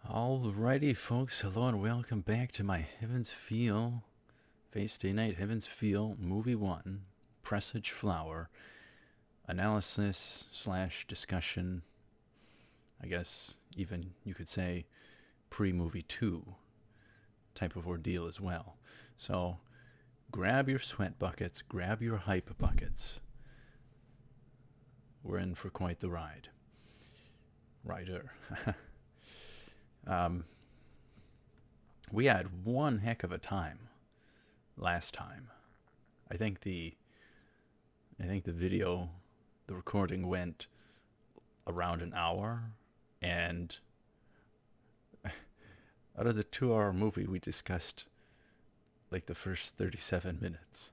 Alrighty, folks. Hello and welcome back to my Heaven's Feel Face Day Night Heaven's Feel Movie 1 Presage Flower analysis slash discussion. I guess even you could say pre-movie 2 type of ordeal as well. So grab your sweat buckets, grab your hype buckets. We're in for quite the ride. Rider. We had one heck of a time last time. I think the video, the recording went around an hour, and out of the 2-hour movie we discussed like the first 37 minutes.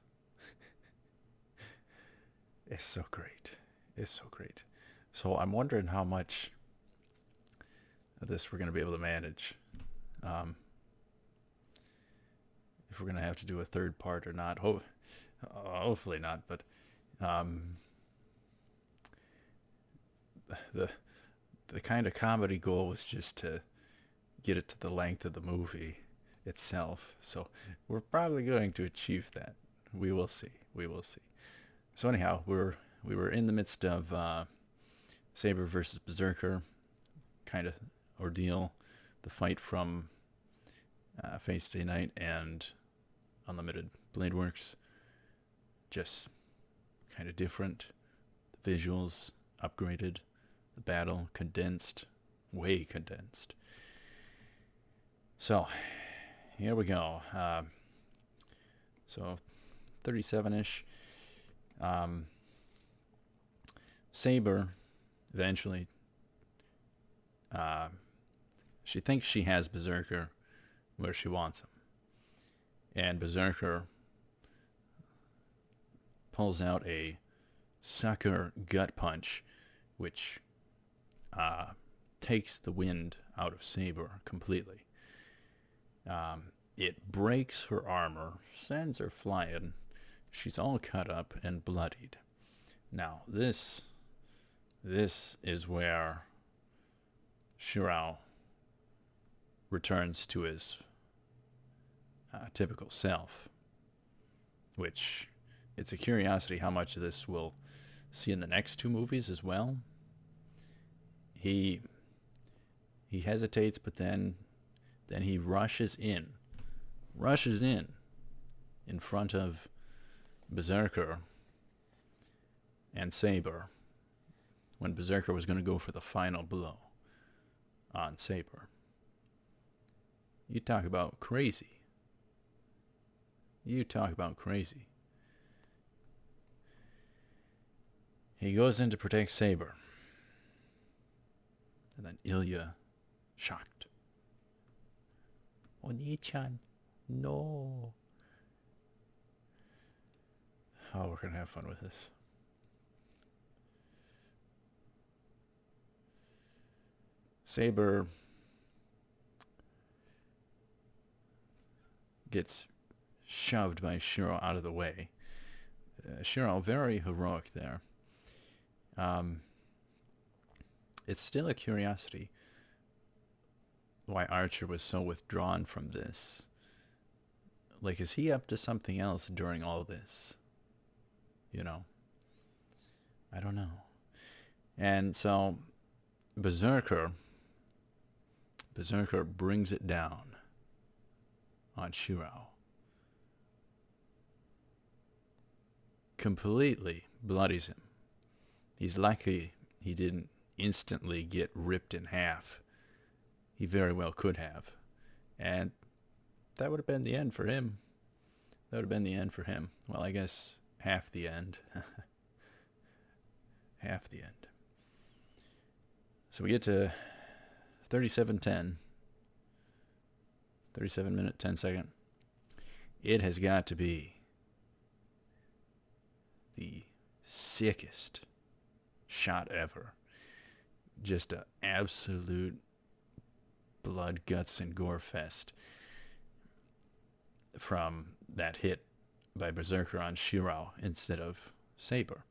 It's so great. It's so great. So I'm wondering how much of this we're going to be able to manage. If we're going to have to do a third part or not. Hopefully not, but the kind of comedy goal was just to get it to the length of the movie itself. So we're probably going to achieve that. We will see. We will see. So anyhow, we were in the midst of Saber versus Berserker kind of ordeal, the fight from Face Day Night and Unlimited Blade Works. Just kind of different. The visuals upgraded, the battle condensed, way condensed. So here we go. So 37-ish. Saber eventually, she thinks she has Berserker where she wants him, and Berserker pulls out a sucker gut punch, which takes the wind out of Saber completely. It breaks her armor, sends her flying. She's all cut up and bloodied. Now this is where Shirao returns to his typical self, which it's a curiosity how much of this we'll see in the next two movies as well. He hesitates, but then he rushes in front of Berserker and Saber when Berserker was going to go for the final blow on Saber. You talk about crazy. You talk about crazy. He goes in to protect Saber. And then Ilya, shocked. Oni-chan, no. Oh, we're going to have fun with this. Saber gets shoved by Shiro out of the way. Shiro, very heroic there. It's still a curiosity why Archer was so withdrawn from this. Like, is he up to something else during all this? You know? I don't know. And so Berserker brings it down on Shiro. Completely bloodies him. He's lucky he didn't instantly get ripped in half. He very well could have. And that would have been the end for him. That would have been the end for him. Well, I guess half the end. Half the end. So we get to 37:10. 37 minute, 10 second. It has got to be the sickest shot ever. Just an absolute blood, guts, and gore fest from that hit by Berserker on Shiro instead of Saber.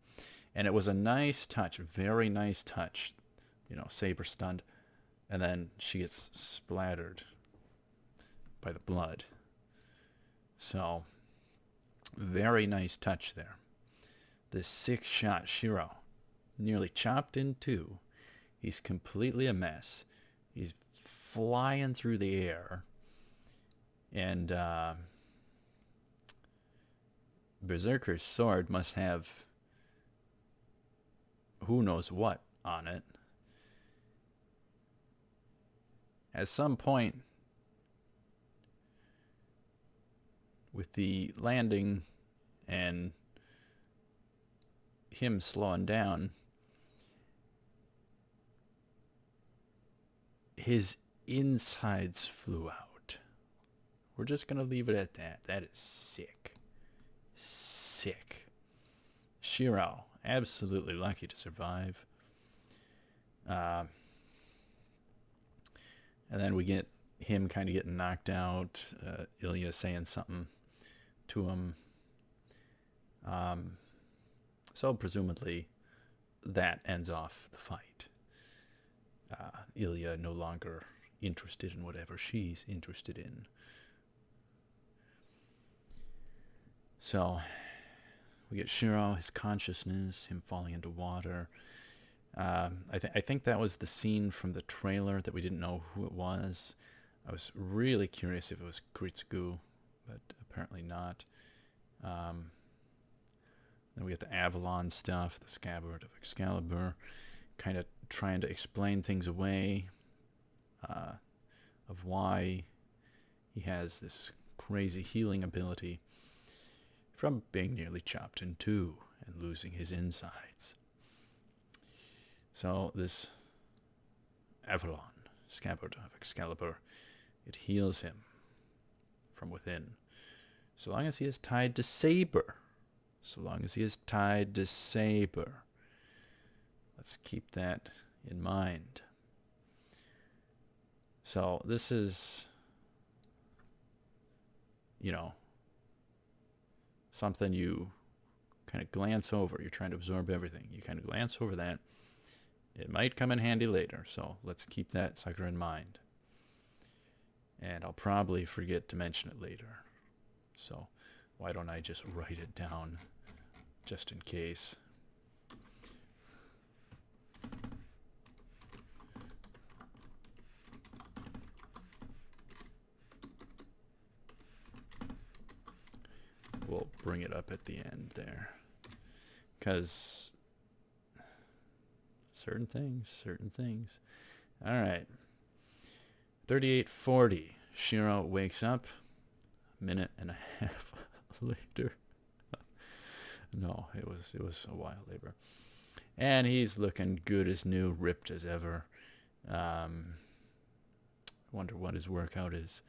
And it was a nice touch, very nice touch. You know, Saber stunned. And then she gets splattered by the blood. So, very nice touch there. This 6-shot Shiro, nearly chopped in two. He's completely a mess. He's flying through the air. And Berserker's sword must have who knows what on it. At some point, with the landing and him slowing down, his insides flew out. We're just going to leave it at that. That is sick. Sick. Shiro, absolutely lucky to survive. And then we get him kind of getting knocked out. Ilya saying something to him. So presumably that ends off the fight. Ilya no longer interested in whatever she's interested in. So we get Shiro, his consciousness, him falling into water. I think that was the scene from the trailer that we didn't know who it was. I was really curious if it was Kritsugu, but apparently not. Then we get the Avalon stuff, the scabbard of Excalibur, kind of trying to explain things away, of why he has this crazy healing ability from being nearly chopped in two and losing his insides. So this Avalon, scabbard of Excalibur, it heals him from within. So long as he is tied to Saber. So long as he is tied to Saber. Let's keep that in mind. So this is, something you kind of glance over. You're trying to absorb everything. You kind of glance over that. It might come in handy later, so let's keep that sucker in mind. And I'll probably forget to mention it later. So why don't I just write it down just in case. We'll bring it up at the end there. Because certain things. All right. 38:40. Shiro wakes up. A minute and a half later. No, it was a while later. And he's looking good as new, ripped as ever. Wonder what his workout is.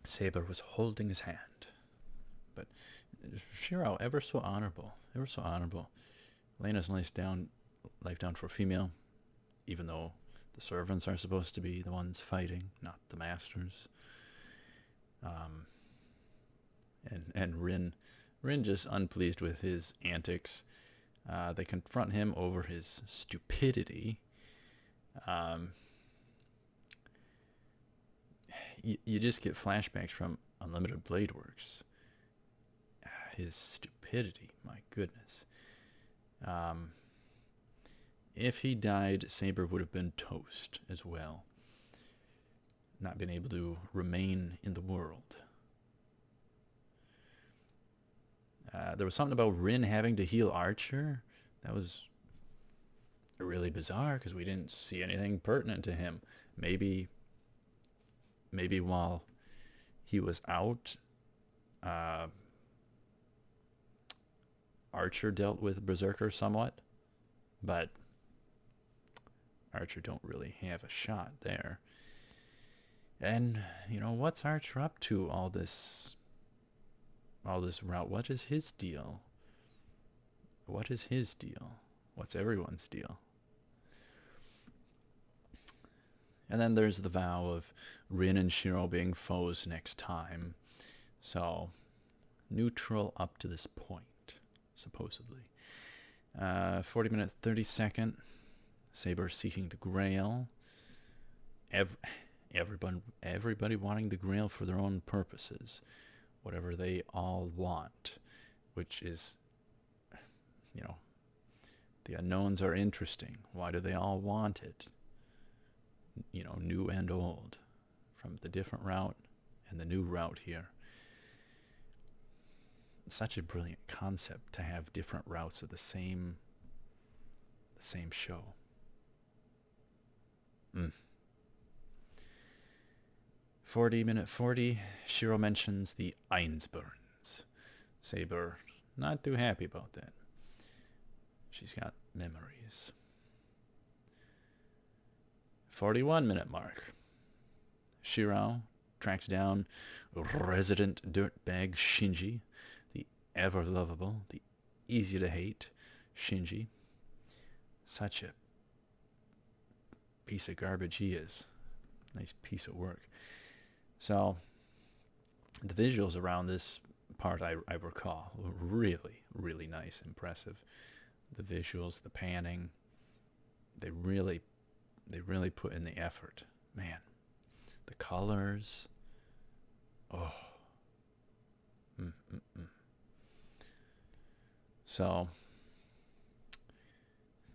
Saber was holding his hand. But Shiro, ever so honorable. Laying his life down for a female, even though the servants are supposed to be the ones fighting, not the masters. And Rin just unpleased with his antics. They confront him over his stupidity. You just get flashbacks from Unlimited Blade Works. His stupidity, my goodness. If he died, Saber would have been toast as well. Not been able to remain in the world. There was something about Rin having to heal Archer. That was really bizarre because we didn't see anything pertinent to him. Maybe while he was out, Archer dealt with Berserker somewhat, but Archer don't really have a shot there. And what's Archer up to all this route? What is his deal? What's everyone's deal? And then there's the vow of Rin and Shiro being foes next time. So neutral up to this point, supposedly. 40 minute 30 second Saber seeking the Grail. Everybody wanting the Grail for their own purposes. Whatever they all want. Which is, the unknowns are interesting. Why do they all want it? New and old. From the different route and the new route here. It's such a brilliant concept to have different routes of the same show. 40 minute 40, Shiro mentions the Einsburns. Saber not too happy about that. She's got memories. 41-minute mark. Shiro tracks down resident dirtbag Shinji, the ever-lovable, the easy-to-hate Shinji. Such a piece of garbage he is. Nice piece of work. So, the visuals around this part, I recall, were really, really nice, impressive. The visuals, the panning, they really put in the effort. Man, the colors, So,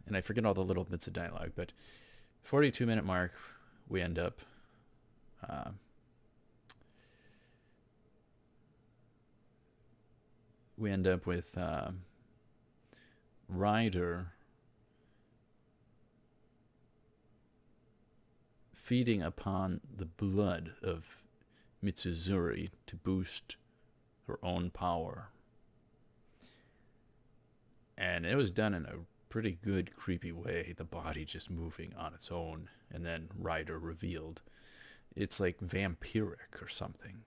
and I forget all the little bits of dialogue, but 42-minute mark, we end up with Ryder feeding upon the blood of Mitsuzuri to boost her own power. And it was done in a pretty good, creepy way, the body just moving on its own, and then Ryder revealed. It's like vampiric or something.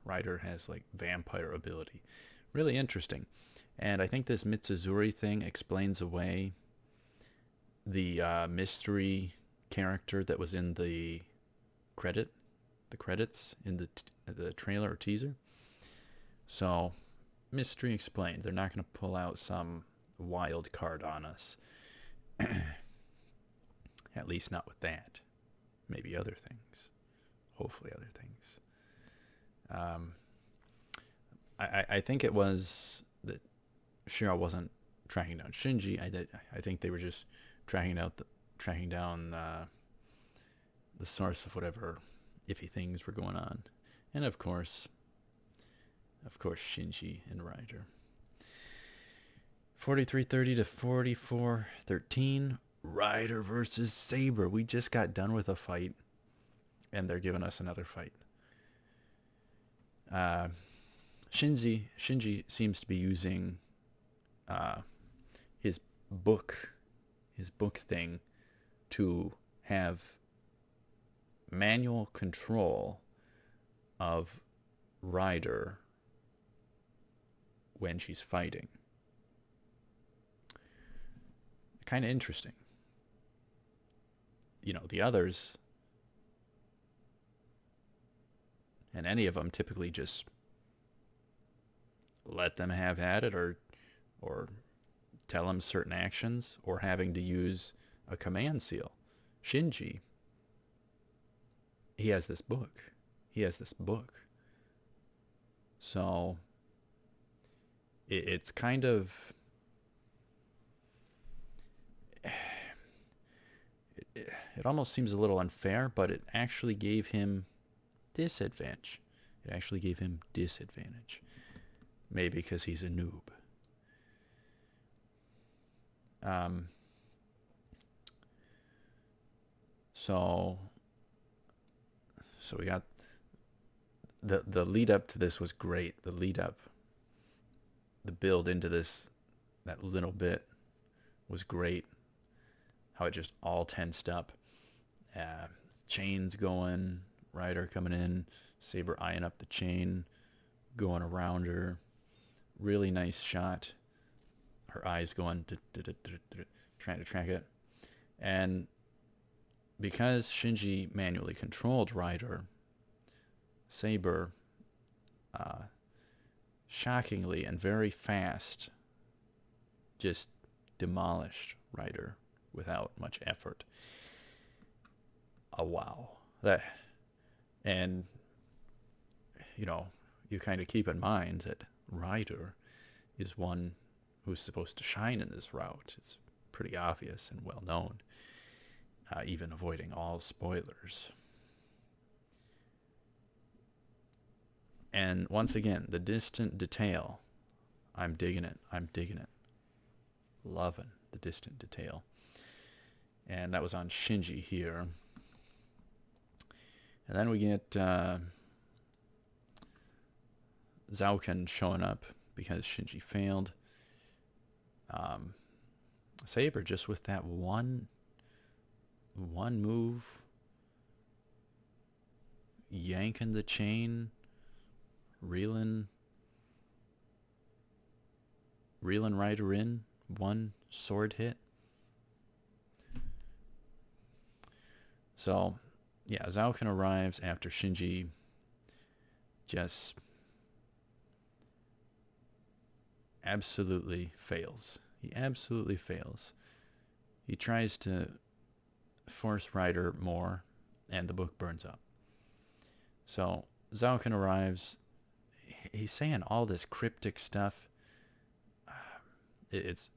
Ryder has like vampire ability. Really interesting. And I think this Mitsuzuri thing explains away the mystery character that was in the credits in the trailer or teaser. So, mystery explained. They're not going to pull out some wild card on us. At least not with that. Maybe other things. Hopefully other things. I think it was that Shiro wasn't tracking down Shinji. I think they were just tracking down the source of whatever iffy things were going on. And of course Shinji and Ryder. 43:30 to 44:13, Ryder versus Saber. We just got done with a fight, and they're giving us another fight. Shinji seems to be using his book thing to have manual control of Ryder when she's fighting. Kind of interesting. The others, and any of them, typically just let them have at it, or tell them certain actions, or having to use a command seal. Shinji, he has this book. So it's kind of it almost seems a little unfair, but it actually gave him disadvantage. Maybe because he's a noob. So we got the lead up to this was great. The build into this, that little bit, was great. How it just all tensed up. Chains going, Ryder coming in, Saber eyeing up the chain, going around her. Really nice shot. Her eyes going, trying to track it. And because Shinji manually controlled Ryder, Saber, shockingly and very fast, just demolished Ryder without much effort. Oh, wow. That, and, you know, you kind of keep in mind that Ryder is one who's supposed to shine in this route. It's pretty obvious and well known, even avoiding all spoilers. And once again, the distant detail. I'm digging it. I'm digging it. Loving the distant detail. And that was on Shinji here. And then we get Zauken showing up because Shinji failed. Saber just with that one move, yanking the chain, reeling Ryder in, one sword hit. So, yeah, Zauken arrives after Shinji just absolutely fails. He absolutely fails. He tries to force Ryder more, and the book burns up. So Zauken arrives. He's saying all this cryptic stuff. It's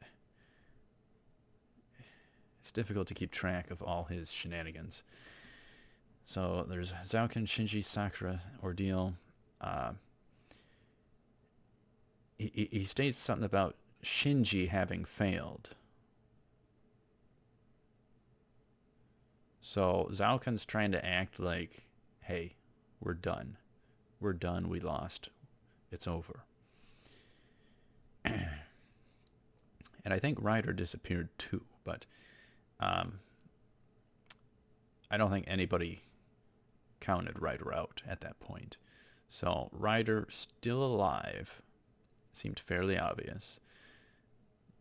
difficult to keep track of all his shenanigans. So there's Zauken, Shinji, Sakura ordeal. He states something about Shinji having failed. So Zauken's trying to act like, hey, we're done. We're done. We lost. It's over. And I think Ryder disappeared too, but I don't think anybody counted Ryder out at that point. So Ryder still alive, seemed fairly obvious.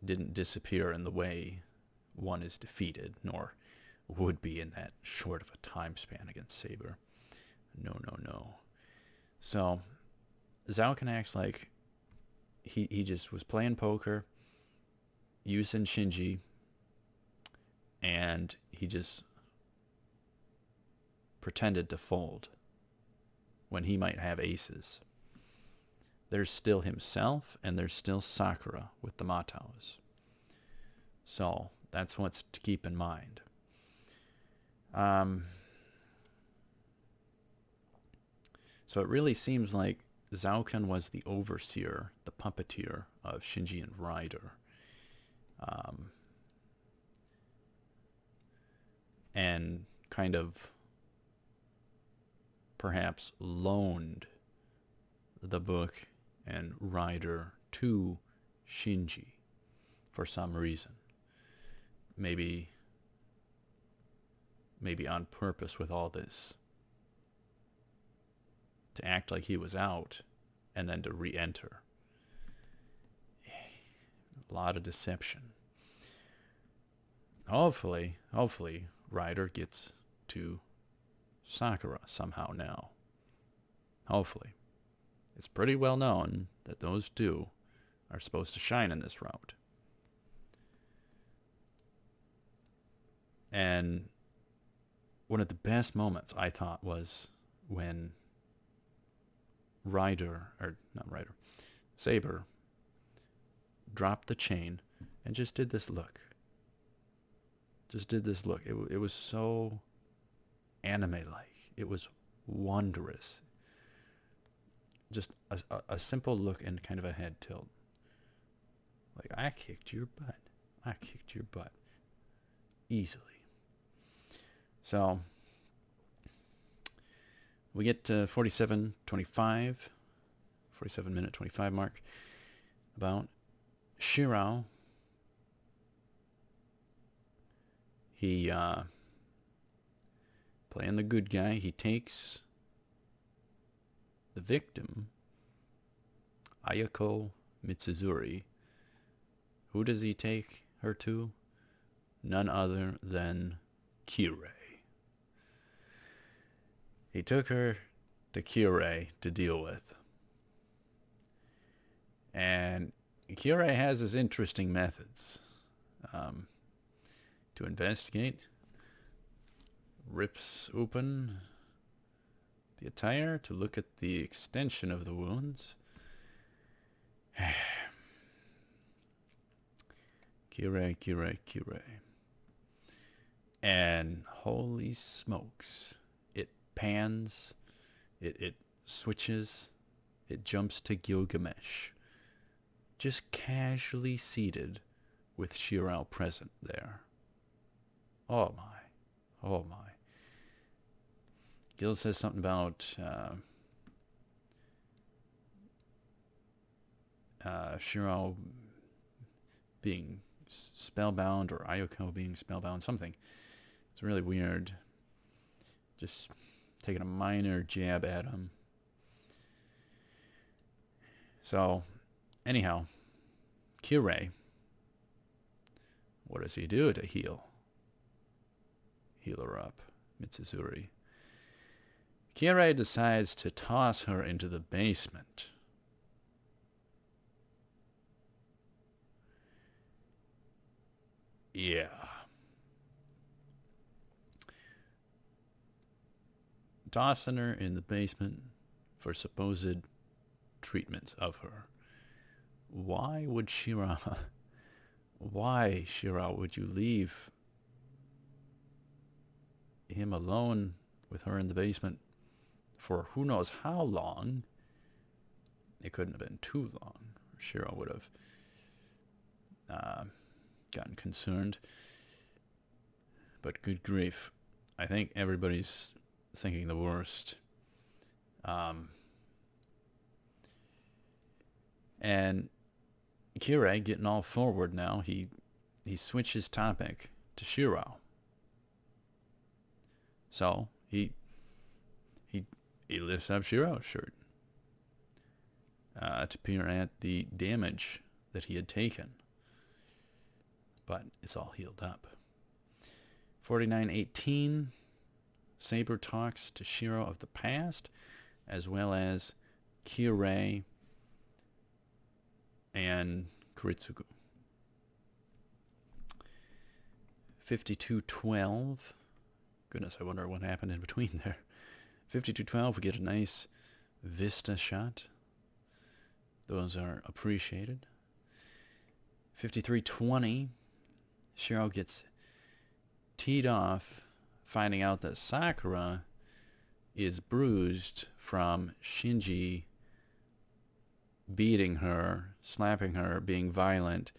Didn't disappear in the way one is defeated, nor would be in that short of a time span against Saber. No. So Zauken acts like he just was playing poker, using Shinji, and he just pretended to fold when he might have aces. There's still himself, and there's still Sakura with the Mataos. So that's what's to keep in mind. So it really seems like Zauken was the overseer, the puppeteer of Shinji and Ryder. And kind of perhaps loaned the book and Ryder to Shinji for some reason. Maybe on purpose with all this. To act like he was out and then to re-enter. A lot of deception. Hopefully Ryder gets to Sakura somehow now. Hopefully. It's pretty well known that those two are supposed to shine in this route. And one of the best moments I thought was when Saber dropped the chain and just did this look. It was so anime-like. It was wondrous. Just a simple look and kind of a head tilt. Like, I kicked your butt. Easily. So, we get to 47:25, 47-minute 25 mark, about Shirao. He, playing the good guy, he takes the victim, Ayako Mitsuzuri. Who does he take her to? None other than Kirei. He took her to Kirei to deal with. And Kirei has his interesting methods to to investigate. Rips open the attire to look at the extension of the wounds. Kire. And holy smokes, it pans, it switches, it jumps to Gilgamesh, just casually seated with Shirao present there. Oh my. Gil says something about Shirao being spellbound, or Ayako being spellbound, something. It's really weird. Just taking a minor jab at him. So, anyhow, Kirei, what does he do to heal her up? Mitsuzuri. Kirei decides to toss her into the basement. Yeah. Tossing her in the basement for supposed treatments of her. Why, Shirao, would you leave him alone with her in the basement for who knows how long? It couldn't have been too long. Shirao would have gotten concerned. But good grief, I think everybody's thinking the worst. And Kirei, getting all forward now, he switches topic to Shirao. So he lifts up Shirao's shirt to peer at the damage that he had taken. But it's all healed up. 49:18, Saber talks to Shiro of the past, as well as Kirei and Kuritsugu. 52:12. Goodness, I wonder what happened in between there. 52:12, we get a nice vista shot. Those are appreciated. 53:20, Shiro gets teed off, finding out that Sakura is bruised from Shinji beating her, slapping her, being violent,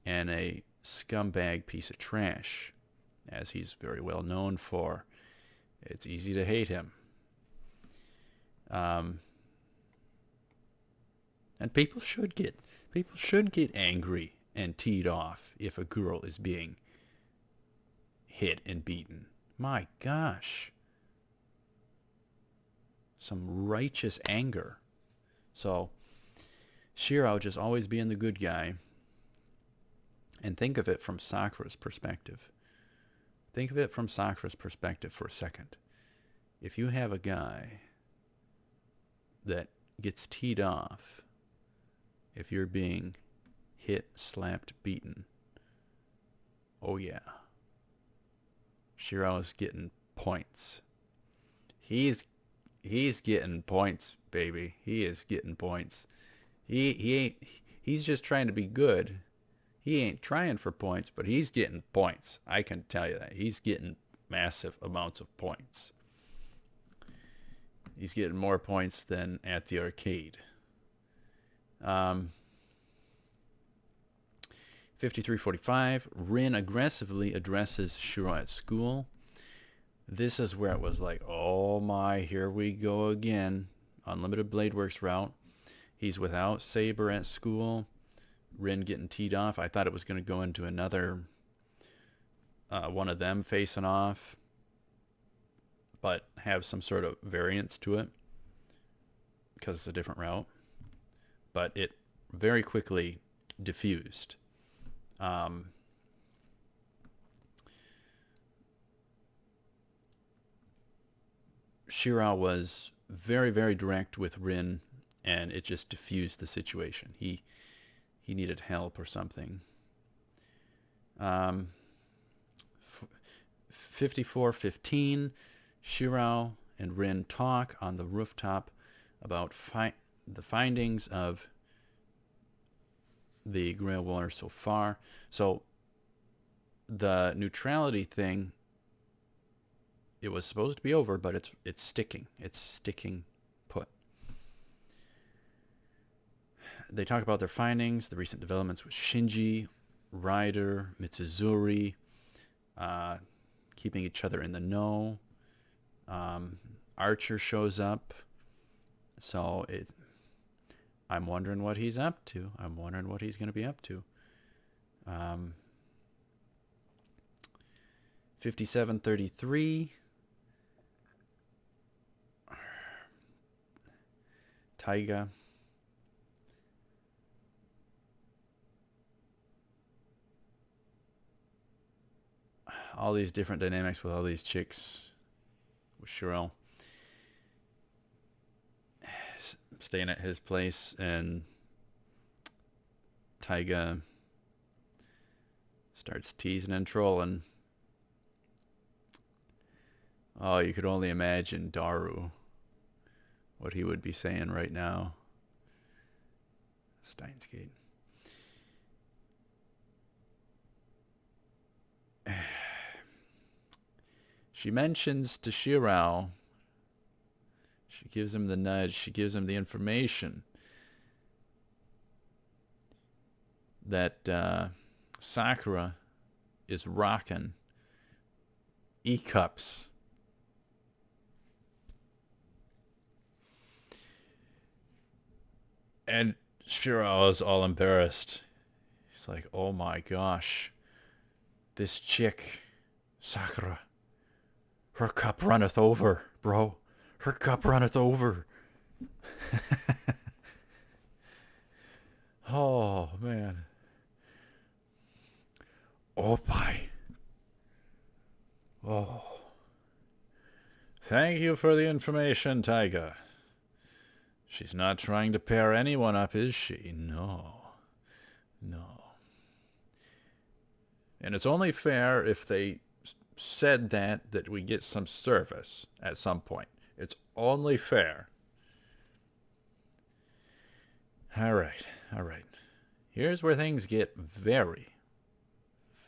and a scumbag piece of trash, as he's very well known for. It's easy to hate him. And people should get angry and teed off if a girl is being hit and beaten. My gosh. Some righteous anger. So, Shiro just always being the good guy. And think of it from Sakura's perspective. Think of it from Sakura's perspective for a second. If you have a guy that gets teed off, if you're being hit, slapped, beaten, oh yeah, Shiro's getting points. He's getting points, baby. He is getting points. He's just trying to be good. He ain't trying for points, but he's getting points. I can tell you that. He's getting massive amounts of points. He's getting more points than at the arcade. 53:45, Rin aggressively addresses Shiro at school. This is where it was like, oh my, here we go again. Unlimited Blade Works route. He's without Saber at school. Rin getting teed off. I thought it was going to go into another one of them facing off, but have some sort of variance to it because it's a different route. But it very quickly diffused. Shiro was very, very direct with Rin, and it just diffused the situation. He needed help or something. 54:15, Shirao and Rin talk on the rooftop about the findings of the Grail War so far. So the neutrality thing, it was supposed to be over, but it's sticking. It's sticking put. They talk about their findings, the recent developments with Shinji, Ryder, Mitsuzuri, keeping each other in the know. Archer shows up. So I'm wondering what he's up to. I'm wondering what he's going to be up to. 57:33. Taiga. All these different dynamics with all these chicks. With Cheryl. Staying at his place, and Taiga starts teasing and trolling. Oh, you could only imagine Daru, what he would be saying right now. Steins Gate. She mentions to Shirao, she gives him the nudge, she gives him the information that Sakura is rocking E-cups. And Shirao is all embarrassed. He's like, oh my gosh, this chick, Sakura, her cup runneth over, bro. Her cup runneth over. Oh, man. Opie. Oh. Thank you for the information, Taiga. She's not trying to pair anyone up, is she? No. No. And it's only fair if they said that we get some service at some point. It's only fair. All right. Here's where things get very,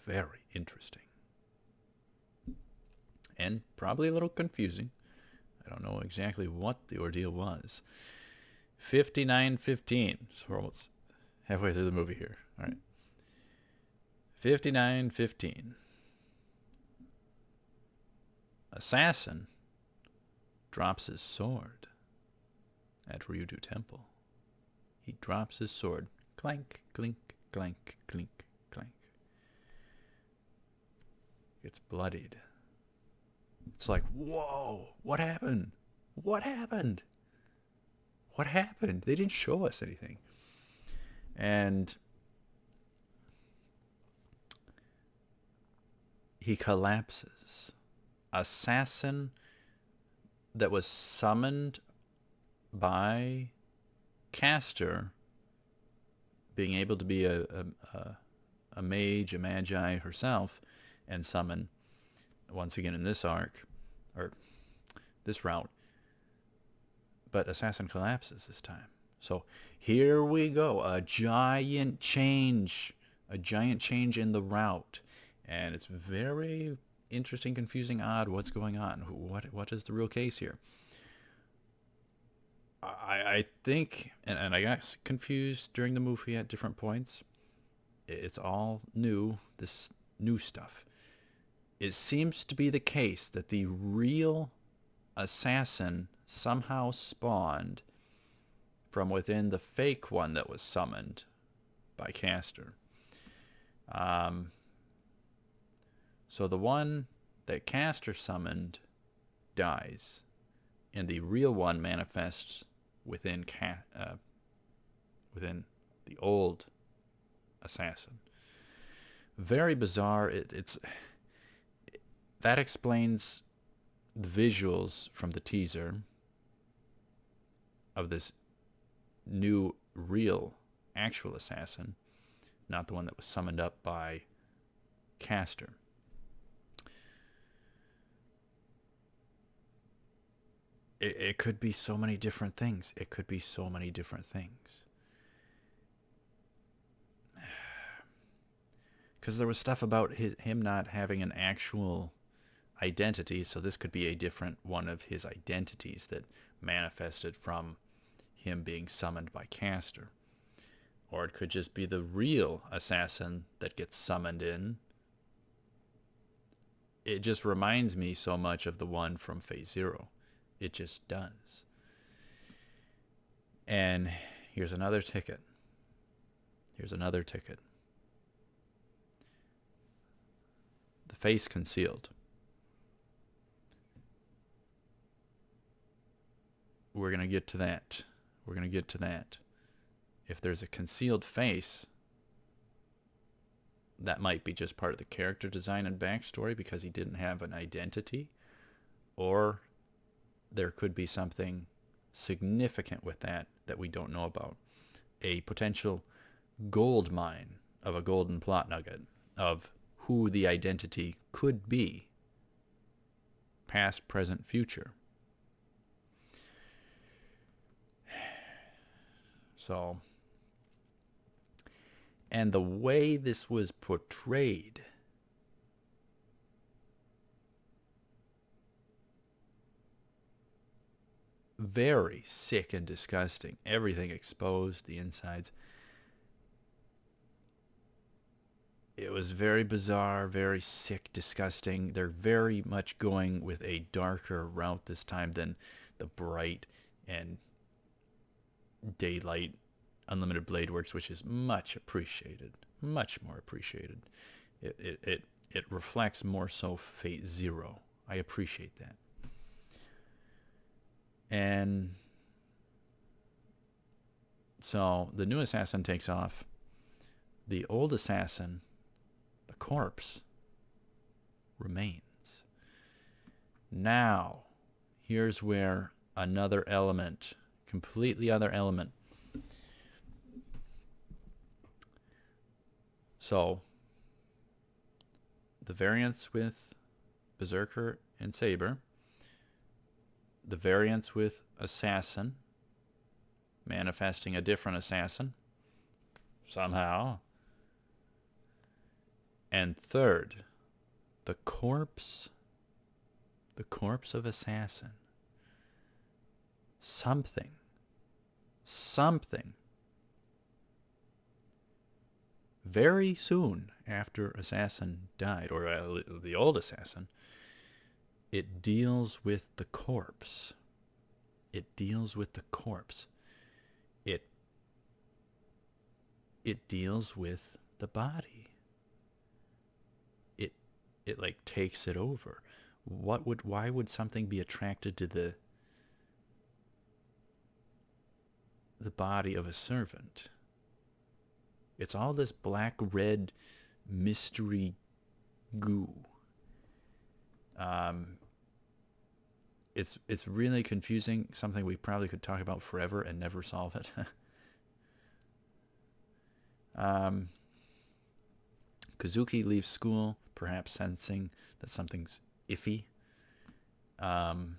very interesting. And probably a little confusing. I don't know exactly what the ordeal was. 59:15. So we're almost halfway through the movie here. All right. 59:15. Assassin drops his sword at Ryudu Temple. He drops his sword. Clank, clink, clank, clink, clank. It's bloodied. It's like, whoa, what happened? What happened? What happened? They didn't show us anything. And he collapses. Assassin that was summoned by Castor, being able to be a mage, a magi herself, and summon once again in this arc, or this route. But Assassin collapses this time. So here we go, a giant change in the route. And it's very interesting, confusing, odd. What's going on? What is the real case here? I think, and I got confused during the movie at different points. It's all new, this new stuff. It seems to be the case that the real assassin somehow spawned from within the fake one that was summoned by Castor. So the one that Castor summoned dies, and the real one manifests within within the old assassin. Very bizarre. That explains the visuals from the teaser of this new, real, actual assassin, not the one that was summoned up by Castor. it could be so many different things. It could be so many different things. Because there was stuff about him not having an actual identity, so this could be a different one of his identities that manifested from him being summoned by Castor. Or it could just be the real assassin that gets summoned in. It just reminds me so much of the one from Phase Zero. It just does. And here's another ticket. Here's another ticket. The face concealed. We're going to get to that. We're going to get to that. If there's a concealed face, that might be just part of the character design and backstory because he didn't have an identity. Or there could be something significant with that we don't know about. A potential gold mine of a golden plot nugget of who the identity could be. Past, present, future. So, and the way this was portrayed, very sick and disgusting. Everything exposed, the insides. It was very bizarre, very sick, disgusting. They're very much going with a darker route this time than the bright and daylight Unlimited Blade Works, which is much appreciated, much more appreciated. It reflects more so Fate Zero. I appreciate that. And so the new assassin takes off. The old assassin, the corpse, remains. Now, here's where another element, completely other element. So, the variants with Berserker and Saber, the variants with Assassin, manifesting a different assassin, somehow. And third, the corpse of Assassin. Something very soon after Assassin died, or the old Assassin, it deals with the corpse. It deals with the corpse. It deals with the body. It like takes it over. Why would something be attracted to the body of a servant? It's all this black red mystery goo. It's really confusing, something we probably could talk about forever and never solve it. Kazuki leaves school, perhaps sensing that something's iffy. And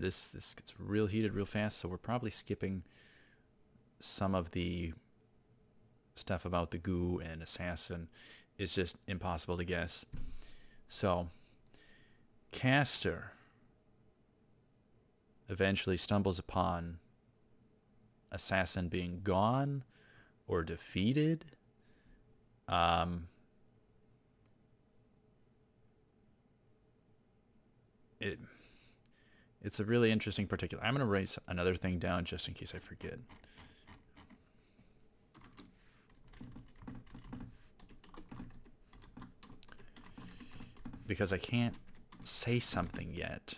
this gets real heated real fast, so we're probably skipping some of the stuff about the goo and assassin. It's just impossible to guess. So, Castor eventually stumbles upon assassin being gone or defeated. It's a really interesting particular. I'm going to write another thing down just in case I forget. Because I can't say something yet.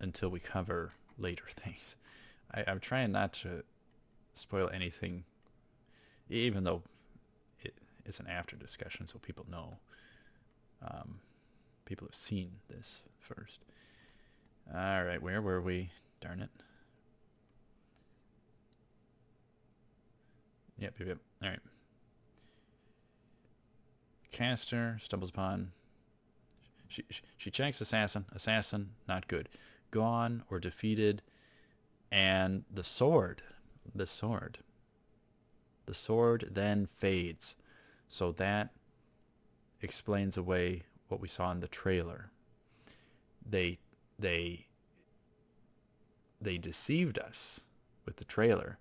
Until we cover later things. I'm trying not to spoil anything, even though it's an after discussion, so people know. People have seen this first. All right, where were we? Darn it. Yep. All right. Caster stumbles upon... She checks assassin. Assassin, not good. Gone or defeated. And the sword. The sword then fades. So that explains away what we saw in the trailer. They deceived us with the trailer.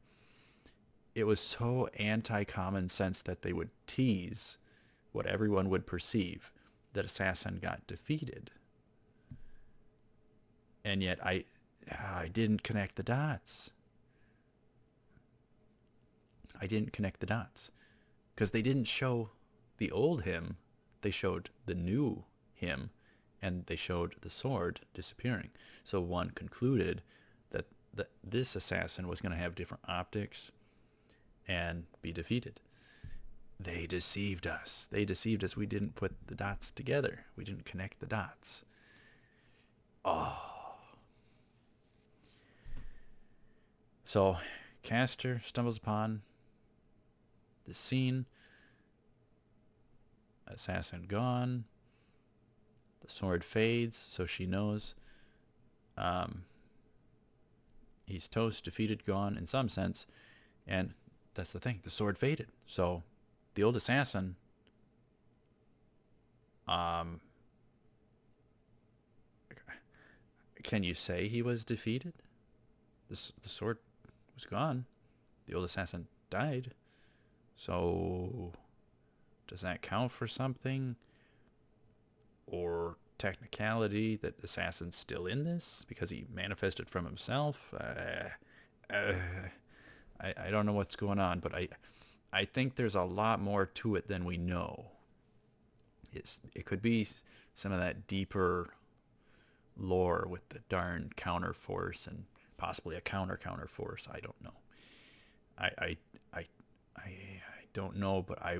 It was so anti-common sense that they would tease what everyone would perceive, that assassin got defeated. And yet I didn't connect the dots. I didn't connect the dots. Because they didn't show the old him. They showed the new him. And they showed the sword disappearing. So one concluded that this assassin was going to have different optics and be defeated. They deceived us. They deceived us. We didn't put the dots together. We didn't connect the dots. Oh. So, Caster stumbles upon the scene. Assassin gone. The sword fades, so she knows he's toast, defeated, gone in some sense. And that's the thing. The sword faded. So the old assassin can you say he was defeated? The sword was gone. The old assassin died. So does that count for something? Or technicality that assassin's still in this because he manifested from himself? I don't know what's going on, but I think there's a lot more to it than we know. It could be some of that deeper lore with the darn counter force and possibly a counter force. I don't know. I don't know, but I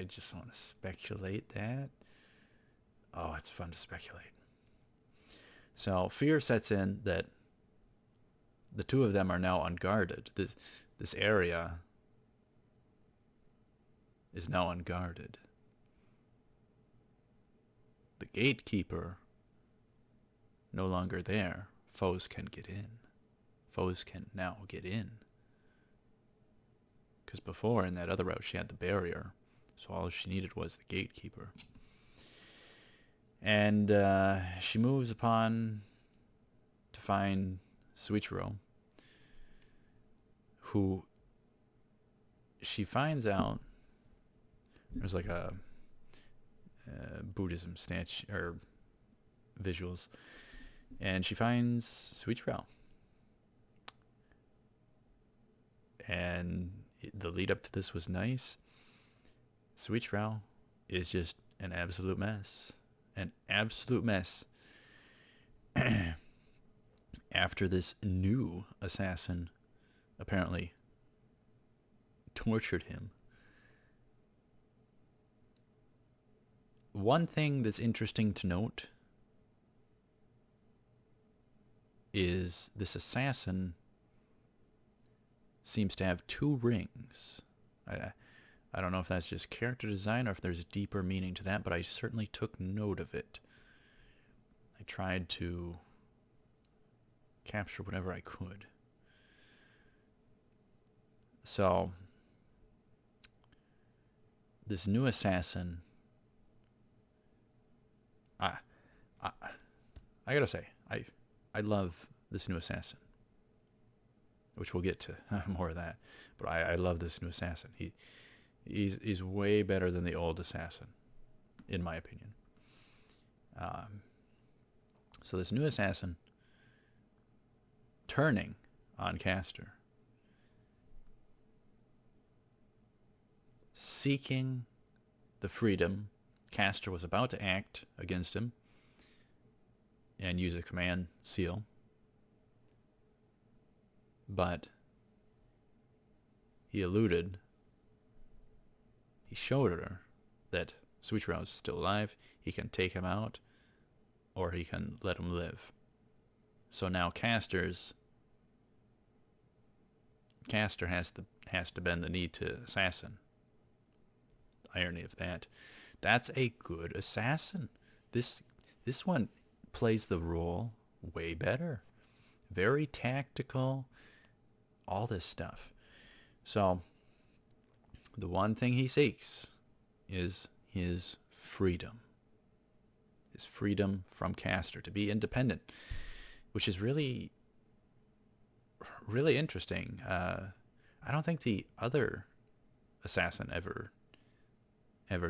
just want to speculate that. Oh, it's fun to speculate. So fear sets in that the two of them are now unguarded. This area is now unguarded. The gatekeeper no longer there. Foes can get in. Foes can now get in. Because before, in that other route, she had the barrier. So all she needed was the gatekeeper. And she moves upon to find Suichiro, who she finds out there's like a Buddhism statue or visuals, and she finds Suichiro. And the lead up to this was nice. Suichiro is just an absolute mess. An absolute mess. After this new assassin apparently tortured him. One thing that's interesting to note is this assassin seems to have 2 rings. I don't know if that's just character design or if there's deeper meaning to that, but I certainly took note of it. I tried to capture whatever I could. So, this new assassin, I gotta say, I love this new assassin, which we'll get to more of that. But I love this new assassin. He's way better than the old assassin, in my opinion. So this new assassin turning on Caster, seeking the freedom. Caster was about to act against him and use a command seal, but he eluded. He showed her that Suichiro is still alive. He can take him out, or he can let him live. So now Caster has to bend the knee to assassin. The irony of that. That's a good assassin. This this one plays the role way better. Very tactical, all this stuff. So, the one thing he seeks is his freedom. His freedom from Castor, to be independent, which is really, really interesting. I don't think the other assassin ever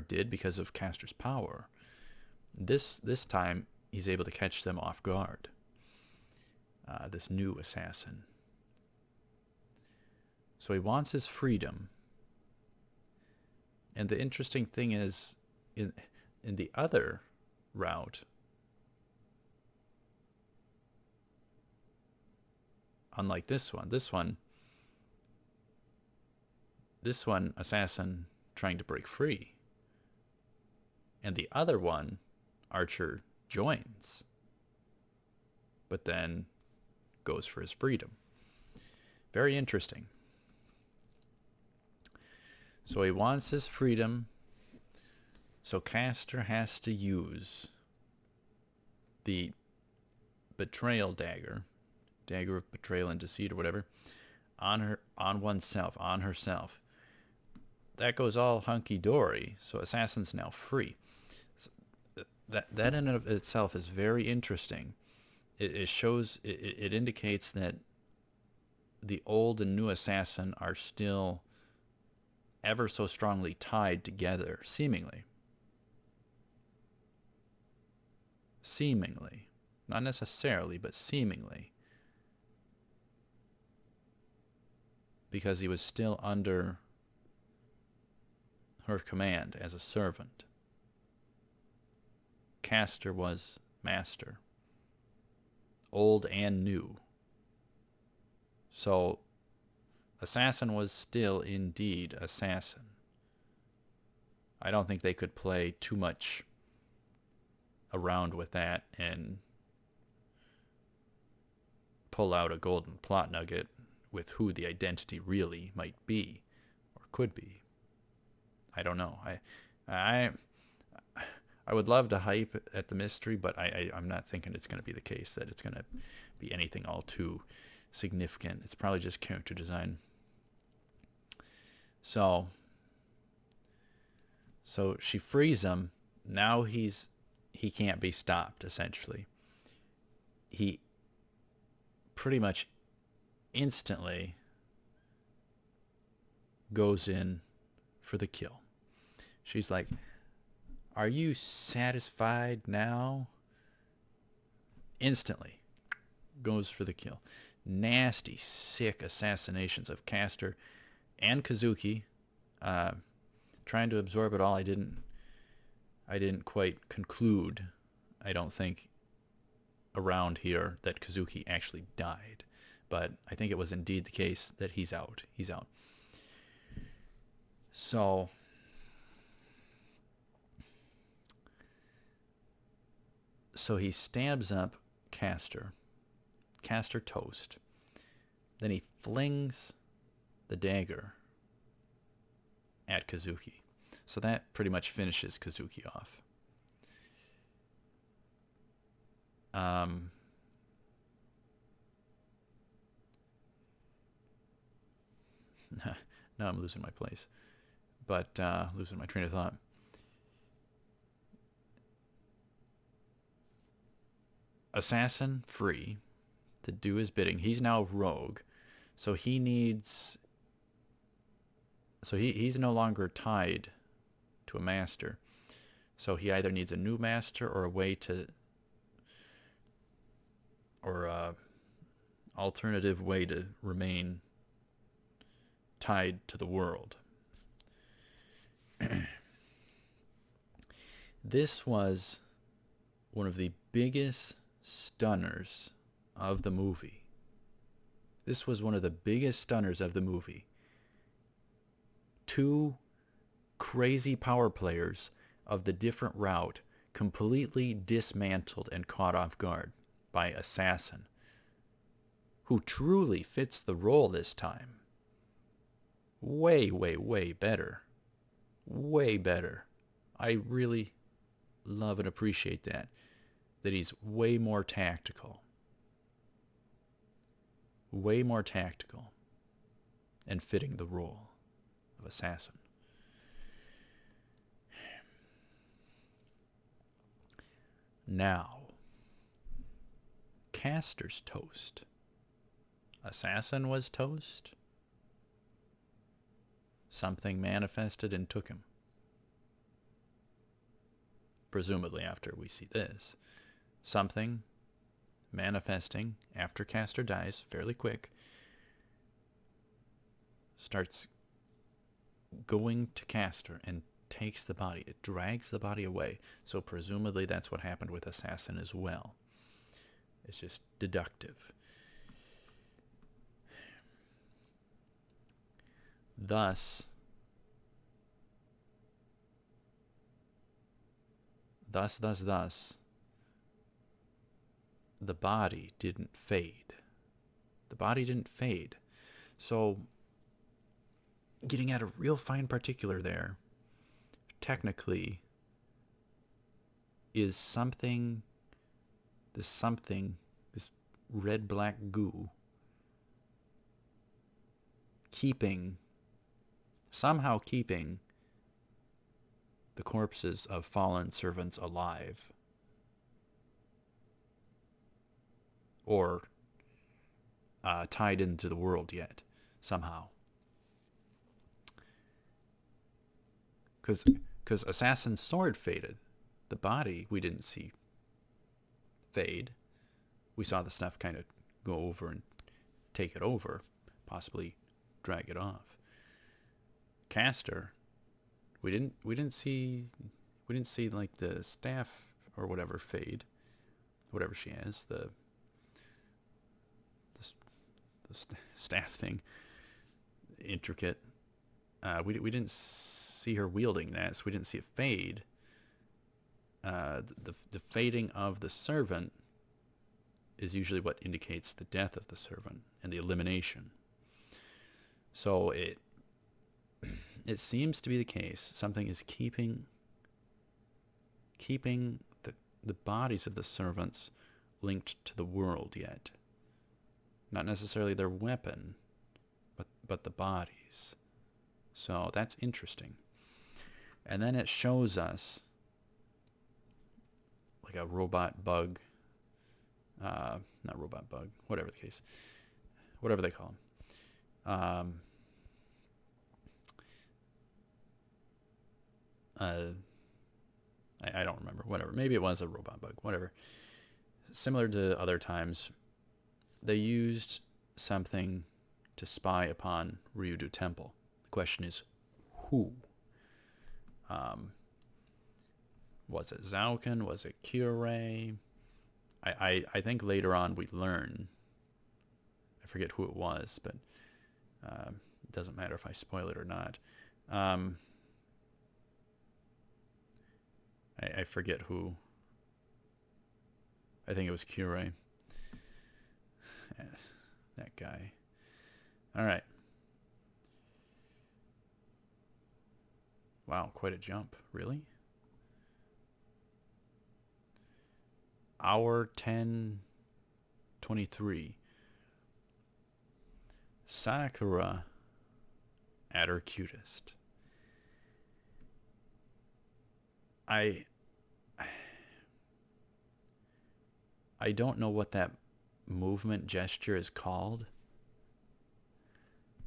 did because of Castor's power. This time he's able to catch them off guard. This new assassin. So he wants his freedom. And the interesting thing is, in the other route, unlike this one, assassin trying to break free. And the other one, Archer joins, but then goes for his freedom. Very interesting. So he wants his freedom, so Castor has to use the betrayal dagger of betrayal and deceit or whatever, on herself. That goes all hunky-dory, so Assassin's now free. That in and of itself is very interesting. It shows, it indicates that the old and new Assassin are still ever so strongly tied together, seemingly. Seemingly. Not necessarily, but seemingly. Because he was still under her command as a servant. Castor was master. Old and new. So, Assassin was still indeed Assassin. I don't think they could play too much around with that and pull out a golden plot nugget with who the identity really might be or could be. I don't know. I would love to hype at the mystery, but I'm not thinking it's going to be the case that it's going to be anything all too significant. It's probably just character design. So she frees him. Now he can't be stopped, essentially. He pretty much instantly goes in for the kill. She's like, "Are you satisfied now?" Instantly goes for the kill. Nasty, sick assassinations of Castor and Kazuki, trying to absorb it all. I didn't quite conclude, I don't think, around here that Kazuki actually died, but I think it was indeed the case that he's out. So he stabs up Castor toast. Then he flings the dagger at Kazuki. So that pretty much finishes Kazuki off. Now I'm losing my place. But losing my train of thought. Assassin free to do his bidding. He's now rogue. So he needs... So he's no longer tied to a master. So he either needs a new master or a way to... or a alternative way to remain tied to the world. This was one of the biggest stunners of the movie. This was one of the biggest stunners of the movie. Two crazy power players of the different route completely dismantled and caught off guard by Assassin, who truly fits the role this time. Way, way, way better. Way better. I really love and appreciate that he's way more tactical and fitting the role of assassin. Now, Castor's toast. Assassin was toast. Something manifested and took him. Presumably after we see this. Something manifesting after Castor dies, fairly quick, starts going to Castor and takes the body. It drags the body away. So presumably that's what happened with Assassin as well. It's just deductive. Thus, the body didn't fade. The body didn't fade. So, getting at a real fine particular there, technically, is something, this red-black goo, somehow keeping the corpses of fallen servants alive. Or tied into the world yet, somehow. Because Assassin's sword faded. The body we didn't see fade. We saw the stuff kind of go over and take it over, possibly drag it off. Castor, we didn't see like the staff or whatever fade, whatever she has, the staff thing, intricate. We didn't see her wielding that, so we didn't see it fade. The fading of the servant is usually what indicates the death of the servant and the elimination. So it seems to be the case. Something is keeping the bodies of the servants linked to the world yet. Not necessarily their weapon, but the bodies. So that's interesting. And then it shows us like a robot bug, not robot bug, whatever the case, whatever they call them. I don't remember, whatever. Maybe it was a robot bug, whatever. Similar to other times, they used something to spy upon Ryudu Temple. The question is, who? Was it Zauken? Was it Kyurei? I think later on we learn. I forget who it was, but it doesn't matter if I spoil it or not. I forget who. I think it was Kyurei. That guy. All right. Wow, quite a jump. Really? Hour 10:23. Sakura at her cutest. I don't know what that movement gesture is called,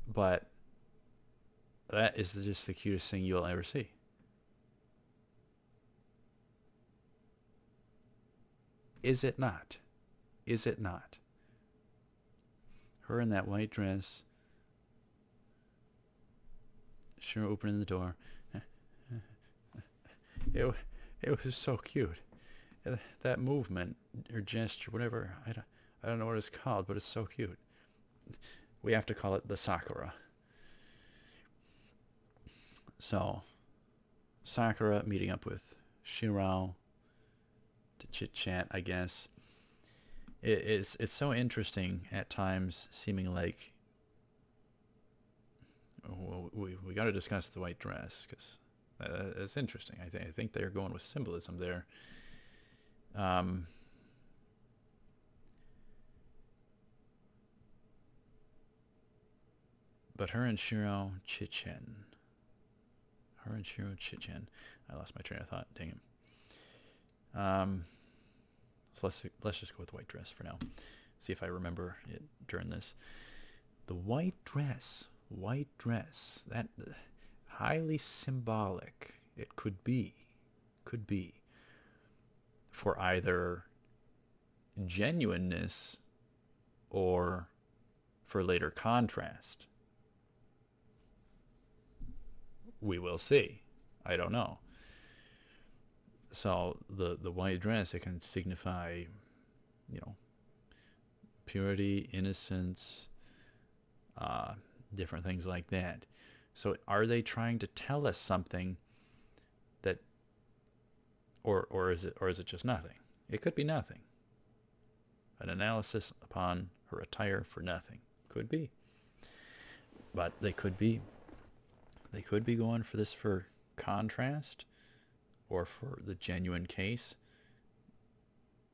but that is just the cutest thing you'll ever see. Is it not? Is it not? Her in that white dress, sure, opening the door. It was so cute. That movement or gesture, whatever, I don't know what it's called, but it's so cute. We have to call it the Sakura. So, Sakura meeting up with Shirao to chit-chat, I guess. It's so interesting at times, seeming like... Well, we got to discuss the white dress, because It's interesting. I think they're going with symbolism there. Um, but her and Shiro Chichen. Her and Shiro Chichen. I lost my train of thought. Dang it. So let's just go with the white dress for now. See if I remember it during this. The white dress. White dress. That highly symbolic. It could be. Could be. For either genuineness or for later contrast. We will see. I don't know. So the white dress, it can signify, you know, purity, innocence, different things like that. So are they trying to tell us something that, or is it just nothing? It could be nothing. An analysis upon her attire for nothing. Could be. But they could be going for this for contrast or for the genuine case.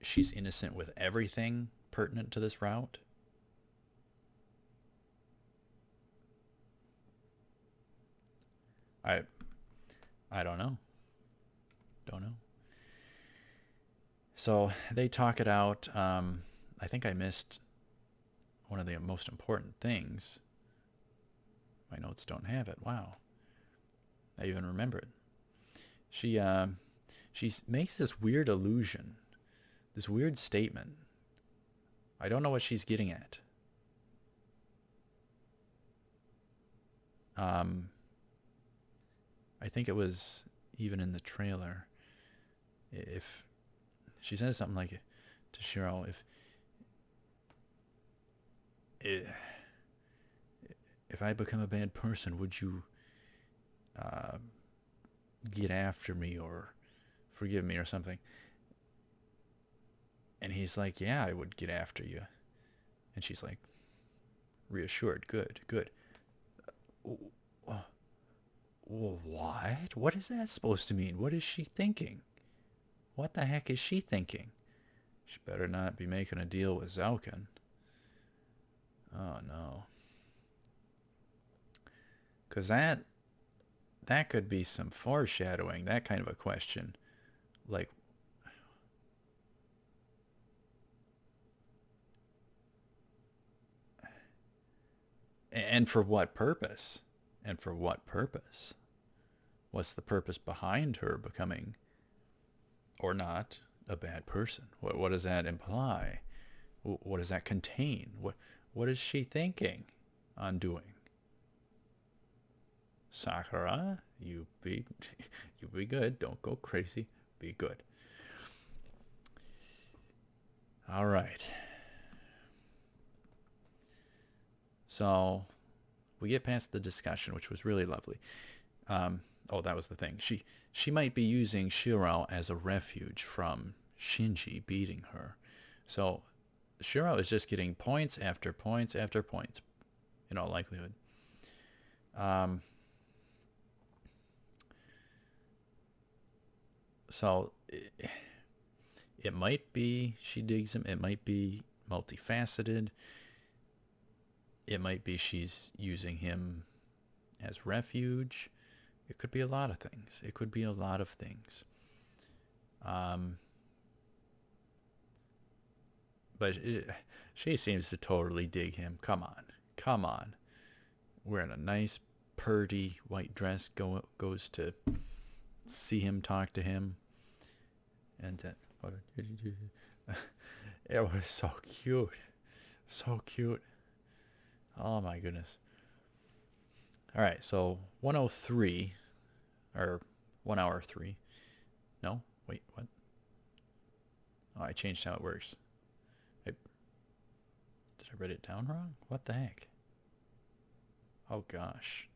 She's innocent with everything pertinent to this route. I don't know. Don't know. So they talk it out. I think I missed one of the most important things. My notes don't have it. Wow. I even remember it. She makes this weird allusion, this weird statement. I don't know what she's getting at. I think it was even in the trailer. If she says something like to Shiro, if I become a bad person, would you get after me or forgive me or something? And he's like, yeah, I would get after you. And she's like, reassured, good, good. What? What is that supposed to mean? What is she thinking? What the heck is she thinking? She better not be making a deal with Zaukin. Oh no. Because that could be some foreshadowing, that kind of a question. Like, and for what purpose? And for what purpose? What's the purpose behind her becoming, or not, a bad person? What does that imply? What does that contain? What is she thinking on doing? Sakura, you be good. Don't go crazy. Be good. All right. So we get past the discussion, which was really lovely. Oh, that was the thing. She might be using Shiro as a refuge from Shinji beating her. So Shiro is just getting points after points after points, in all likelihood. So it might be she digs him. It might be multifaceted. It might be she's using him as refuge. It could be a lot of things. It could be a lot of things. But she seems to totally dig him. Come on. Come on. Wearing a nice, purdy white dress, goes to see him, talk to him. And it was so cute. So cute. Oh my goodness. All right, so 103, or 1 hour 3. No, wait, what? Oh, I changed how it works. Did I write it down wrong? What the heck? Oh gosh.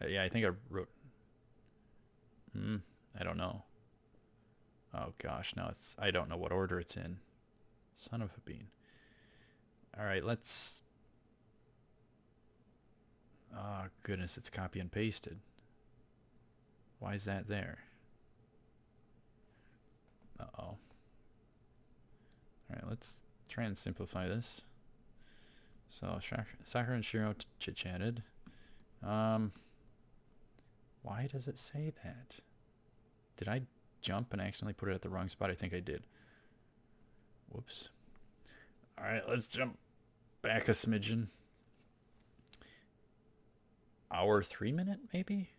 Yeah, I think I wrote. I don't know. Oh gosh, now I don't know what order it's in. Son of a bean. All right, let's. Oh goodness, it's copy and pasted. Why is that there? Uh-oh. All right, let's try and simplify this. So Sakura and Shiro chit-chatted. Why does it say that? Did I jump and accidentally put it at the wrong spot? I think I did. Whoops. All right, let's jump back a smidgen. Hour 3 minute, maybe?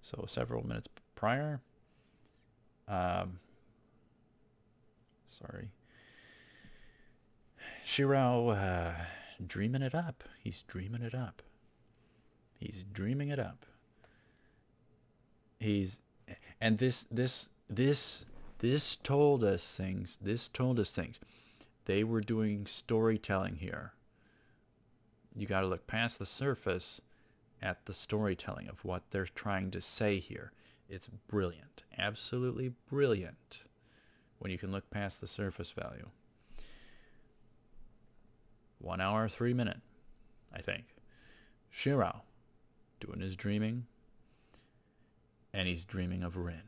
So several minutes prior. Sorry. Shiro, dreaming it up. He's dreaming it up. He's dreaming it up. And this told us things. This told us things. They were doing storytelling here. You got to look past the surface at the storytelling of what they're trying to say here. It's brilliant. Absolutely brilliant when you can look past the surface value. 1 hour, 3 minutes, I think. Shiro doing his dreaming, and he's dreaming of Rin.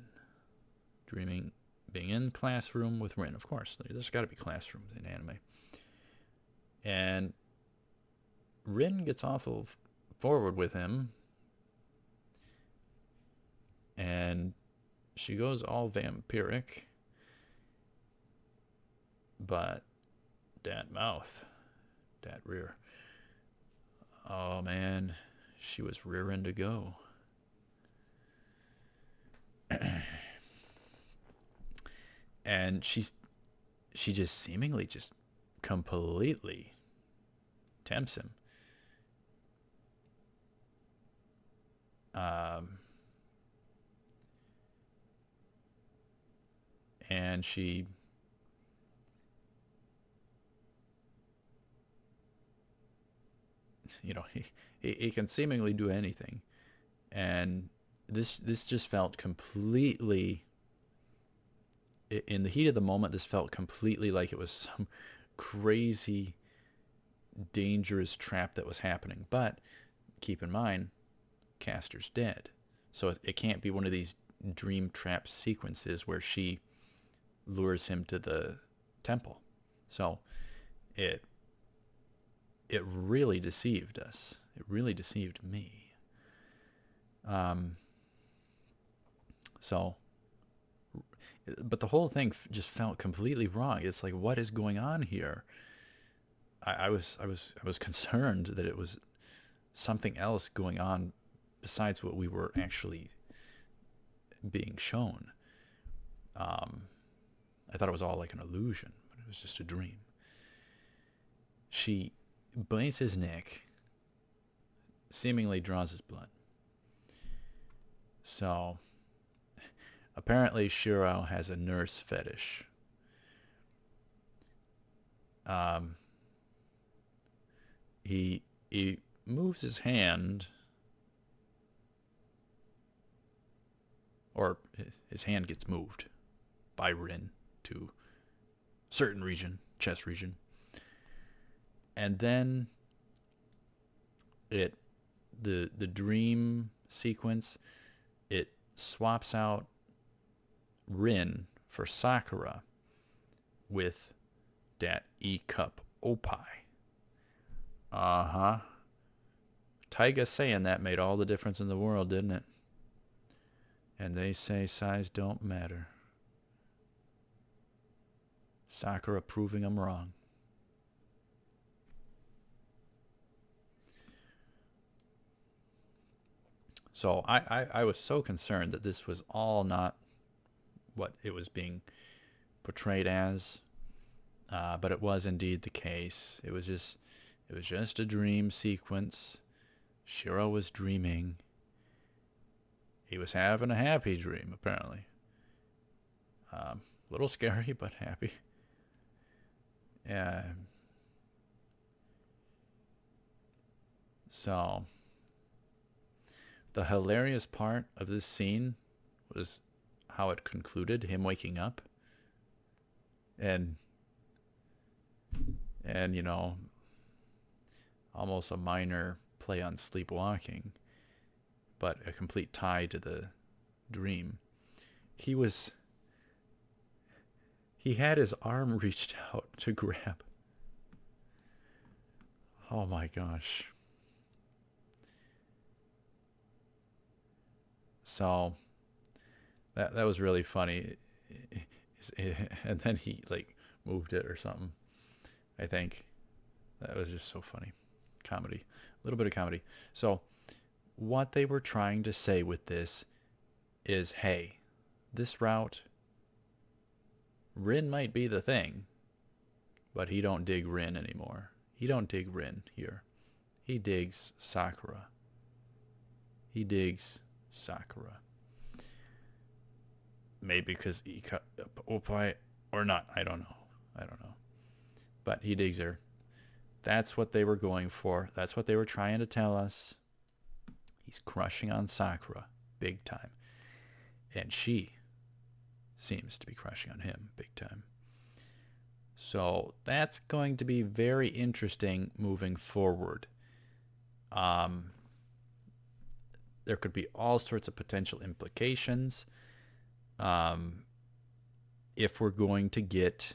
Dreaming, being in classroom with Rin. Of course, there's got to be classrooms in anime. And Rin gets awful forward with him, and she goes all vampiric, but that mouth, that rear, oh man, she was rearing to go. And she just seemingly just completely tempts him. And she he can seemingly do anything, and this just felt completely, in the heat of the moment, this felt completely like it was some crazy dangerous trap that was happening. But keep in mind, Castor's dead, so it can't be one of these dream trap sequences where she lures him to the temple. So it really deceived us. It really deceived me. But the whole thing just felt completely wrong. It's like, what is going on here? I was concerned that it was something else going on besides what we were actually being shown. I thought it was all like an illusion, but it was just a dream. She bites his neck, seemingly draws his blood. So apparently Shiro has a nurse fetish. He moves his hand, or his hand gets moved by Rin to certain region, chest region, and then the dream sequence, it swaps out Rin for Sakura with that E-cup Opie. Taiga saying that made all the difference in the world, didn't it? And they say size don't matter. Sakura proving them wrong. So I was so concerned that this was all not what it was being portrayed as, but it was indeed the case. It was just a dream sequence. Shiro was dreaming. He was having a happy dream, apparently. A little scary, but happy. Yeah. So the hilarious part of this scene was how it concluded, him waking up. And almost a minor play on sleepwalking, but a complete tie to the dream. He had his arm reached out to grab. Oh my gosh. So that was really funny. And then he like moved it or something. I think that was just so funny. Comedy. A little bit of comedy. So what they were trying to say with this is, hey, this route, Rin might be the thing, but he don't dig Rin anymore. He don't dig Rin here. He digs Sakura. He digs Sakura. Maybe because he cut Oppai or not. I don't know. But he digs her. That's what they were going for. That's what they were trying to tell us. He's crushing on Sakura big time. And she seems to be crushing on him big time. So that's going to be very interesting moving forward. There could be all sorts of potential implications. If we're going to get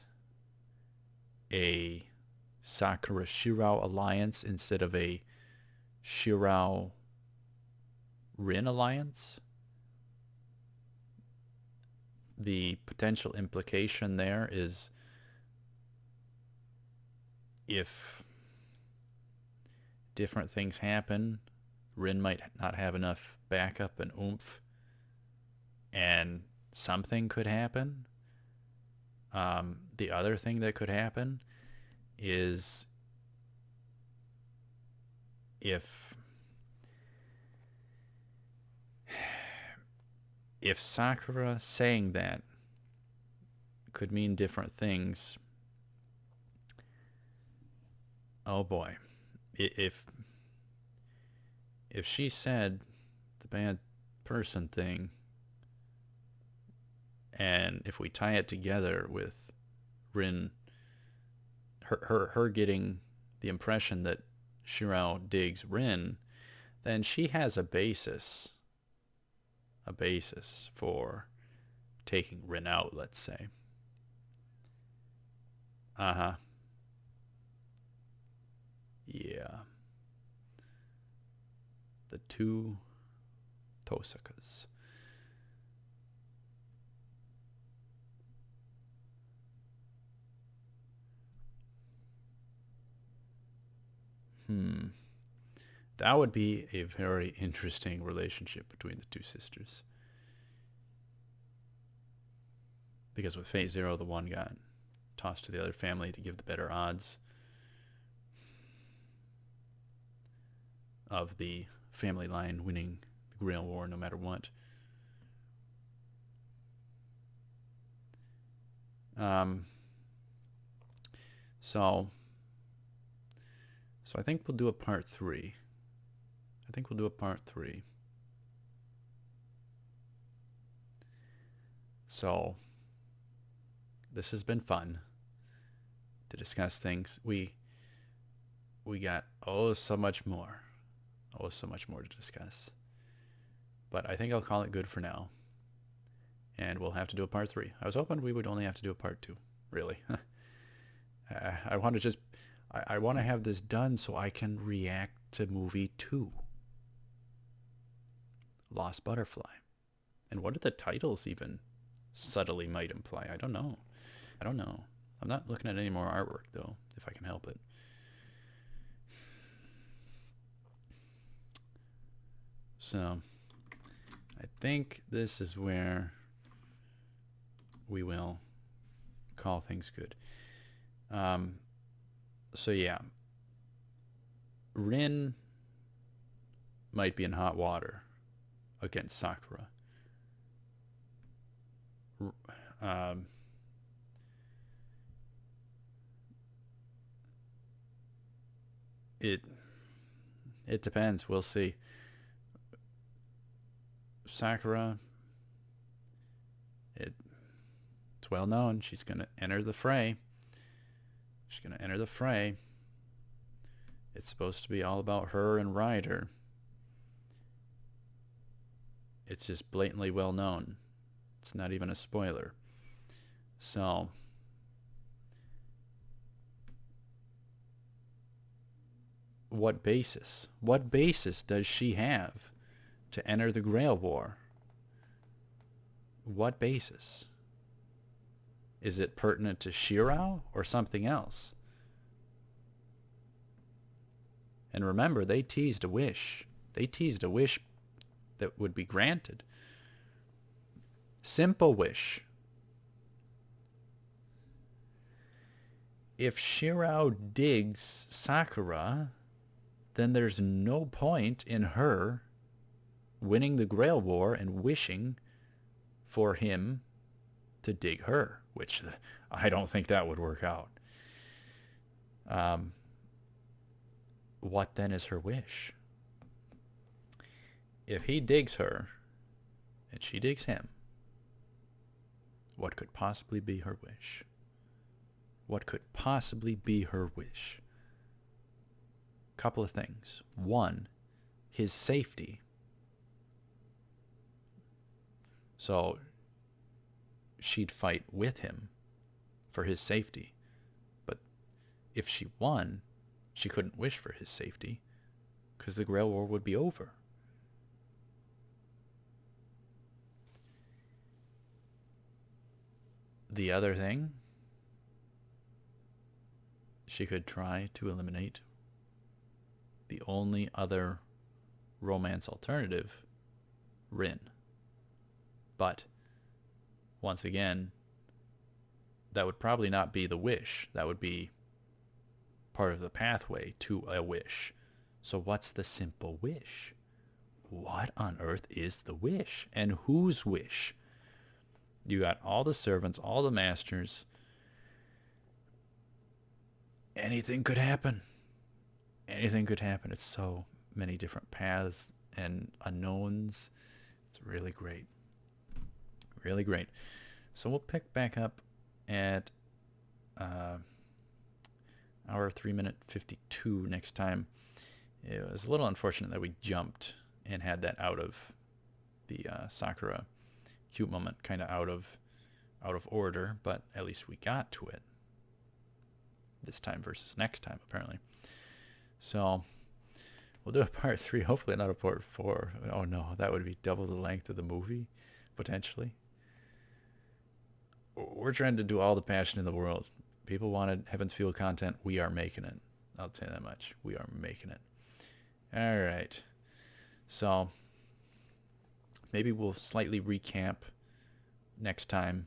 a Sakura Shirao alliance instead of a Shirao Rin alliance, the potential implication there is if different things happen, Rin might not have enough backup and oomph, and something could happen. The other thing that could happen is if Sakura saying that could mean different things. Oh boy. If she said the bad person thing, and if we tie it together with Rin, her getting the impression that Shirao digs Rin, then she has a basis for taking Rin out, let's say. Yeah. The two Tosakas. That would be a very interesting relationship between the two sisters. Because with Phase Zero, the one got tossed to the other family to give the better odds of the family line winning the Grail War no matter what. So I think we'll do a part 3. So this has been fun to discuss things. We got so much more to discuss. But I think I'll call it good for now. And we'll have to do a part 3. I was hoping we would only have to do a part 2, really. I want to have this done so I can react to movie 2. Lost Butterfly. And what do the titles even subtly might imply? I don't know. I'm not looking at any more artwork, though, if I can help it. So, I think this is where we will call things good. So yeah, Rin might be in hot water against Sakura. It depends. We'll see. Sakura, it's well known. She's going to enter the fray. It's supposed to be all about her and Ryder. It's just blatantly well known. It's not even a spoiler. So, what basis? What basis does she have to enter the Grail War? What basis? Is it pertinent to Shirao or something else? And remember, they teased a wish. They teased a wish that would be granted. Simple wish. If Shirao digs Sakura, then there's no point in her winning the Grail War and wishing for him to dig her, which I don't think that would work out. What then is her wish? If he digs her and she digs him, what could possibly be her wish? What could possibly be her wish? Couple of things. One, his safety. So she'd fight with him for his safety. But if she won, she couldn't wish for his safety because the Grail War would be over. The other thing, she could try to eliminate the only other romance alternative, Rin. But, once again, that would probably not be the wish. That would be part of the pathway to a wish. So what's the simple wish? What on earth is the wish? And whose wish? You got all the servants, all the masters. Anything could happen. Anything could happen. It's so many different paths and unknowns. It's really great. Really great. So we'll pick back up at hour 3-minute 52 next time. It was a little unfortunate that we jumped and had that out of the Sakura cute moment, kind of out of order, but at least we got to it this time versus next time, apparently. So we'll do a part 3, hopefully not a part 4. Oh no, that would be double the length of the movie, potentially. We're trying to do all the passion in the world. People wanted Heaven's Feel content. We are making it. I'll tell you that much. We are making it. All right. So maybe we'll slightly recap next time.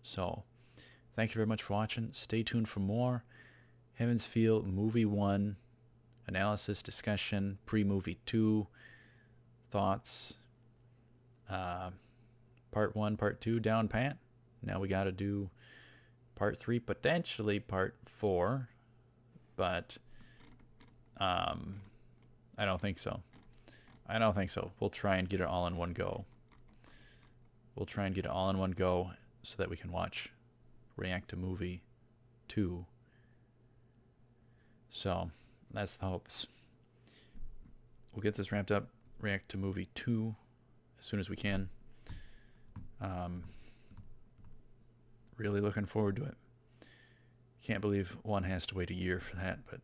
So thank you very much for watching. Stay tuned for more Heaven's Feel Movie 1 analysis, discussion, pre-movie 2 thoughts. Part 1, part 2 down pat. Now we got to do part 3, potentially part 4, but I don't think so. I don't think so. We'll try and get it all in one go. We'll try and get it all in one go so that we can react to movie 2. So that's the hopes. We'll get this wrapped up, react to movie 2 as soon as we can. Really looking forward to it. Can't believe one has to wait a year for that, but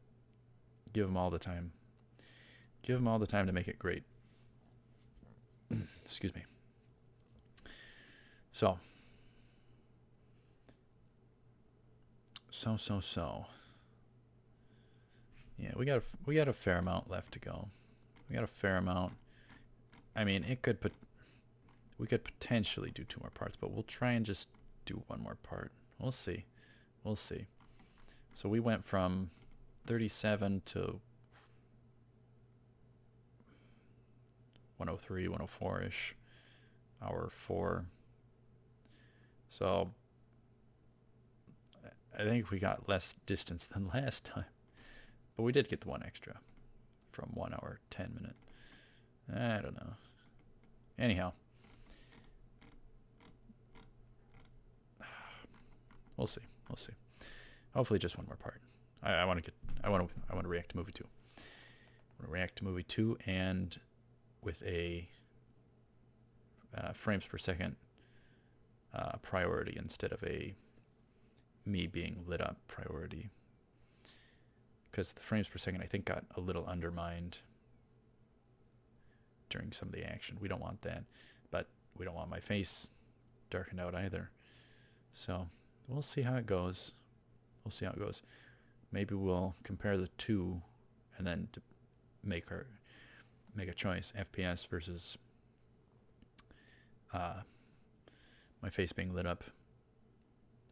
give them all the time. Give them all the time to make it great. Excuse me. So. Yeah, we got a fair amount left to go. We got a fair amount. I mean, we could potentially do 2 more parts, but we'll try and just do 1 more part. We'll see. We'll see. So we went from 37 to 103, 104-ish, hour 4. So I think we got less distance than last time. But we did get the 1 extra from 1 hour, 10 minute. I don't know. Anyhow. We'll see. We'll see. Hopefully just 1 more part. I want to react to movie 2. I want to react to movie 2 and with a frames per second priority instead of a me being lit up priority, because the frames per second I think got a little undermined during some of the action. We don't want that, but we don't want my face darkened out either. So we'll see how it goes. We'll see how it goes. Maybe we'll compare the two and then to make a choice. FPS versus my face being lit up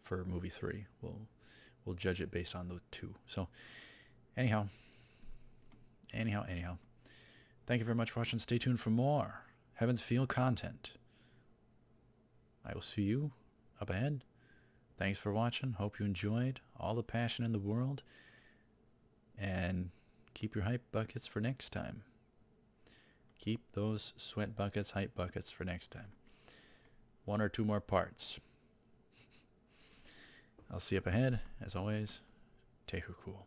for movie 3. We'll judge it based on the two. So anyhow. Thank you very much for watching. Stay tuned for more Heaven's Feel content. I will see you up ahead. Thanks for watching. Hope you enjoyed. All the passion in the world. And keep your hype buckets for next time. Keep those sweat buckets, hype buckets for next time. 1 or 2 more parts. I'll see you up ahead. As always, take her cool.